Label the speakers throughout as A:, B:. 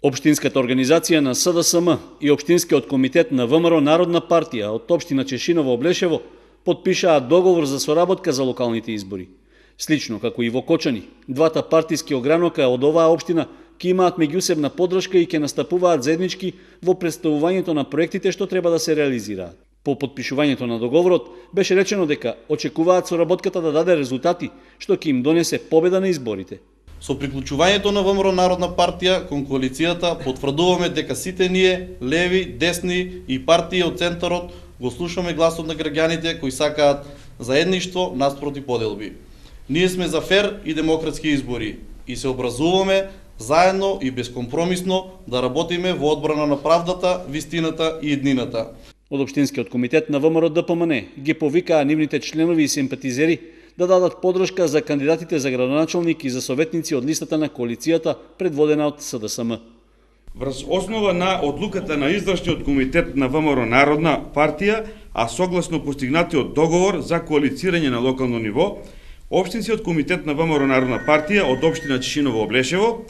A: Општинската организација на СДСМ и Општинскиот комитет на ВМРО Народна партија од општина Чешиново Облешево потпишаа договор за соработка за локалните избори. Слично како и во Кочани, двата партиски огранока од оваа општина ќе имаат меѓусебна поддршка и ќе настапуваат заеднички во представувањето на проектите што треба да се реализираат. По потпишувањето на договорот беше речено дека очекуваат соработката да даде резултати што ќе им донесе победа на изборите.
B: Со приклучувањето на ВМРО Народна партија кон коалицијата потврдуваме дека сите ние, леви, десни и партии од центарот, го слушаме гласот на граѓаните кои сакаат заедништво наспроти поделби. Ние сме за фер и демократски избори и се образуваме заедно и безкомпромисно да работиме во одбрана на правдата, вистината и еднината.
A: Од Општинскиот комитет на ВМРО ДПМН ги повикаа нивните членови и симпатизери да дадат поддршка за кандидатите за градоначалник и за советници од листата на коалицијата предводена од СДСМ.
C: Врз основа на одлуката на Извршниот комитет на ВМРО Народна партија, а согласно постигнатиот договор за коалицирање на локално ниво, Општинскиот комитет на ВМРО Народна партија од општина Чешиново Облешево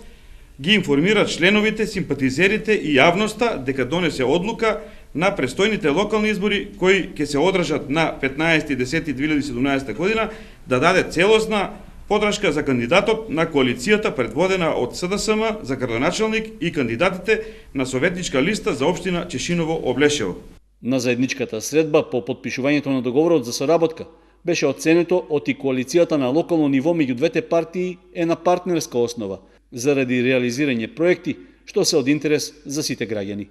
C: ги информира членовите, симпатизерите и јавноста дека донесе одлука на престојните локални избори кои ќе се одржат на 15.10.2017 година да даде целосна поддршка за кандидатот на коалицијата предводена од СДСМ за градоначалник и кандидатите на советничка листа за општина Чешиново Облешево.
A: На заедничката средба по потпишувањето на договорот за соработка беше оценето од и коалицијата на локално ниво меѓу двете партии е на партнерска основа заради реализирање проекти што се од интерес за сите граѓани.